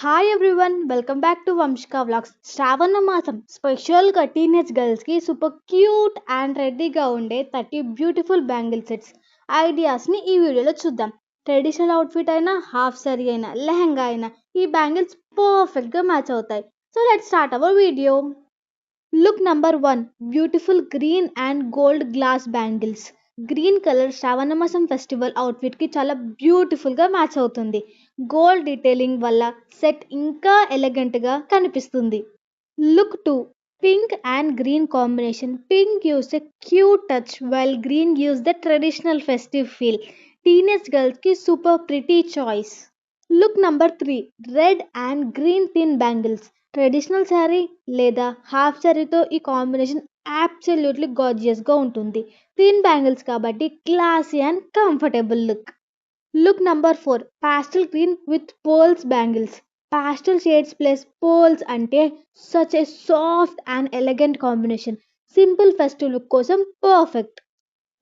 Hi everyone, welcome back to Vamshika vlogs. Shravana మాసం స్పెషల్గా teenage గర్ల్స్కి సూపర్ క్యూట్ అండ్ రెడీగా ఉండే 30 బ్యూటిఫుల్ బ్యాంగిల్ సెట్స్ ఐడియాస్ని ఈ వీడియోలో చూద్దాం. ట్రెడిషనల్ అవుట్ఫిట్ అయినా, హాఫ్ సారీ అయినా, లెహంగా అయినా ఈ బ్యాంగిల్స్ పర్ఫెక్ట్గా మ్యాచ్ అవుతాయి. So let's start our video. Look number 1, beautiful green and gold glass bangles. Green colour Shravanamasam festival అవుట్ఫిట్కి చాలా బ్యూటిఫుల్గా మ్యాచ్ అవుతుంది. గోల్డ్ డీటెయిలింగ్ వల్ల సెట్ ఇంకా ఎలిగెంట్గా కనిపిస్తుంది. Look 2, pink and green combination. Pink gives a cute touch while green gives the traditional festive feel. Teenage girls ki super pretty choice. Look number 3, red and green thin bangles. Traditional sari లేదా half శారీతో ఈ combination absolutely గార్జియస్గా ఉంటుంది. Thin bangles కాబట్టి classy and comfortable look. Look number 4, pastel green with pearls bangles. Pastel shades plus pearls అంటే such a soft and elegant combination. Simple festive look కోసం perfect.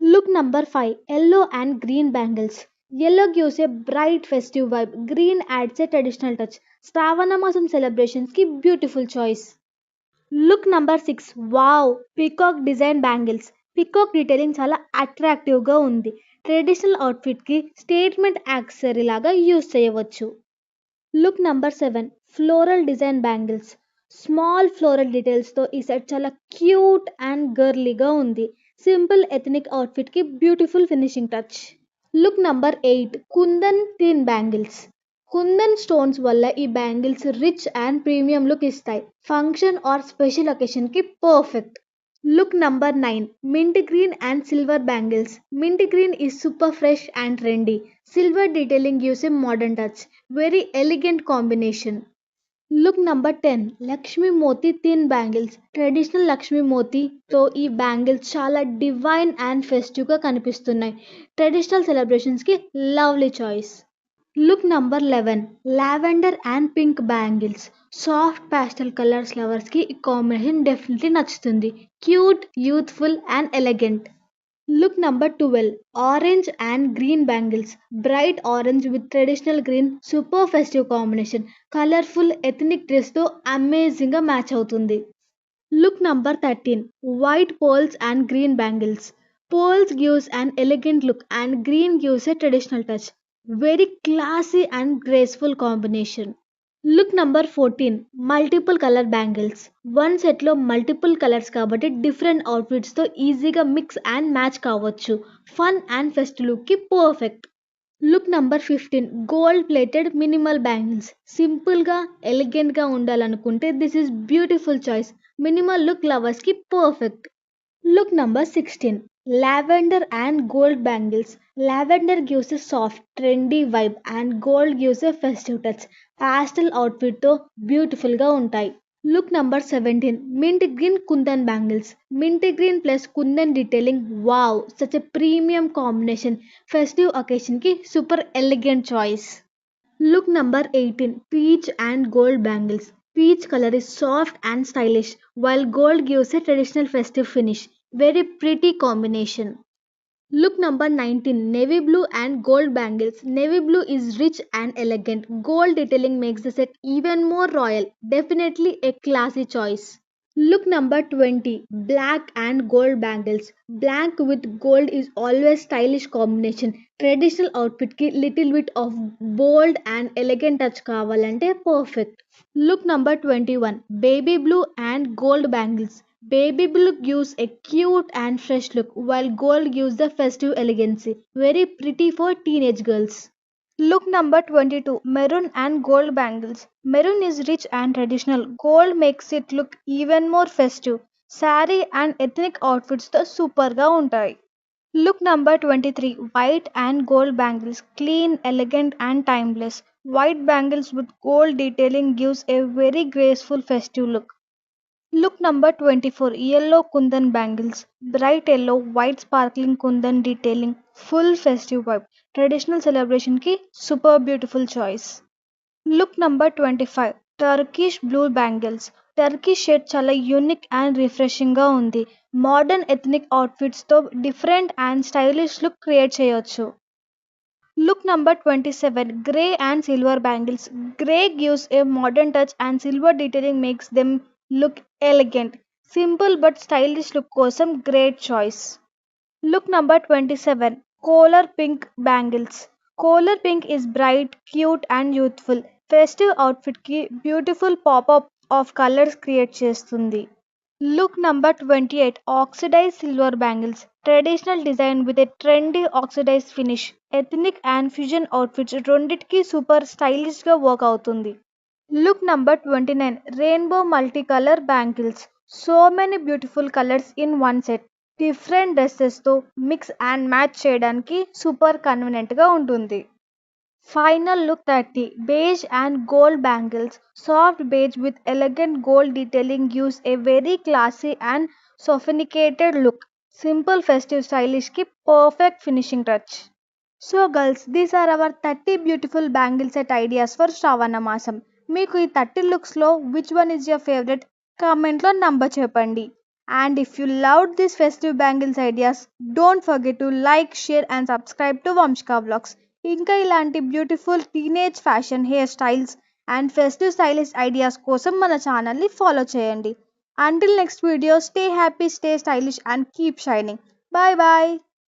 Look number 5, yellow and green bangles. Yellow gives a bright festive vibe. Green adds a traditional touch. Shravanamasam celebrations కి beautiful choice. Look number 6, wow, peacock design bangles. Peacock detailing చాలా అట్రాక్టివ్గా ఉంది. Traditional అవుట్ఫిట్కి statement accessory లాగా use చేయవచ్చు. Look number 7, floral design bangles. Small floral డీటెయిల్స్తో ఈ set చాలా క్యూట్ అండ్ గర్లీగా ఉంది. సింపుల్ ఎథనిక్ అవుట్ఫిట్కి beautiful finishing touch. Look number 8, kundan thin bangles. Kundan stones వల్ల ఈ bangles rich and premium look ఇస్తాయి. Function or special ఒకేషన్కి perfect. Look number 9, mint green and silver bangles. Mint green is super fresh and trendy. Silver detailing gives a modern touch. Very elegant combination. Look number 10, Lakshmi Moti thin bangles. Traditional Lakshmi మోతీతో ఈ bangles చాలా divine and ఫెస్టివ్గా కనిపిస్తున్నాయి. Traditional సెలబ్రేషన్స్కి lovely choice. Look number 11, lavender and pink bangles. Soft pastel colours లవర్స్కి ఈ combination definitely నచ్చుతుంది. Cute, youthful and elegant. Look number 12, orange and green bangles. Bright orange with traditional green super festive combination. Colourful ethnic డ్రెస్తో అమేజింగ్గా match అవుతుంది. Look number 13, white poles and green bangles. Pearls gives an elegant look and green gives a traditional touch. Very classy and graceful combination. Look number 14, multiple colour bangles. One సెట్లో multiple colours కాబట్టి different అవుట్ఫిట్స్తో ఈజీగా mix and match కావచ్చు. Fun and fest లుక్కి perfect. Look number 15, gold plated minimal bangles. సింపుల్గా ఎలిగెంట్గా ఉండాలనుకుంటే this is beautiful choice. Minimal look లవర్స్కి perfect. Look number 16, lavender and gold bangles. Lavender gives a soft, trendy vibe and gold gives a festive touch. Pastel అవుట్ఫిట్తో బ్యూటిఫుల్గా ఉంటాయి. Look number 17, mint green kundan bangles. Mint green plus kundan detailing, wow, such a premium combination. Festive ఒకేషన్కి super elegant choice. Look number 18, peach and gold bangles. Peach color is soft and stylish, while gold gives a traditional festive finish. Very pretty combination. Look number 19, navy blue and gold bangles. Navy blue is rich and elegant. Gold detailing makes the set even more royal. Definitely a classy choice. Look number 20, black and gold bangles. Black with gold is always stylish combination. Traditional outfit ki little bit of bold and elegant touch kavalante perfect. Look number 21, baby blue and gold bangles. Baby blue gives a cute and fresh look while gold gives the festive elegancy. Very pretty for teenage girls. Look number 22, maroon and gold bangles. Maroon is rich and traditional. Gold makes it look even more festive. Saree and ethnic outfits తో సూపర్గా ఉంటాయి. Look number 23, white and gold bangles. Clean, elegant and timeless. White bangles with gold detailing gives a very graceful festive look. Look number 24, yellow kundan bangles. Bright yellow, white sparkling kundan detailing, full festive vibe. Traditional celebration ki super beautiful choice. Look number 25, Turkish blue bangles. Turkish shade చాలా unique and రిఫ్రెషింగ్గా ఉంది. Modern ethnic అవుట్ఫిట్స్తో different and stylish look create చేయొచ్చు. Look number 27, grey and silver bangles. Grey gives a modern touch and silver detailing makes them look elegant. Simple but stylish look కోసం great choice. Look number 27, Color Pink Bangles. Color pink is bright, cute and youthful. Festive outfit కి beautiful popup of colours create చేస్తుంది. Look number 28, Oxidized Silver Bangles. Traditional design with a trendy oxidized finish. Ethnic and fusion outfits రెండిటికి super stylish గా work అవుతుంది. Look number 29, Rainbow Multicolor Bangles. So many beautiful colors in one set. Different డ్రెస్సెస్తో mix and match చేయడానికి super కన్వీనియంట్గా ఉంటుంది. Final look 30, beige and gold bangles. Soft beige with elegant gold detailing gives a very classy and sophisticated look. Simple festive stylish ki perfect finishing touch. So girls, these are our 30 beautiful bangle set ideas for Shravana Masam. మీకు ఈ 30 looks లో which one is your favorite? కామెంట్లో number చెప్పండి. And if you loved these festive bangles ideas, don't forget to like, share and subscribe to Vamshika Vlogs. ఇంకా ఇలాంటి beautiful teenage fashion hair styles and festive stylish ideas కోసం మన ఛానల్ని follow చేయండి. Until next video, stay happy, stay stylish and keep shining. Bye bye.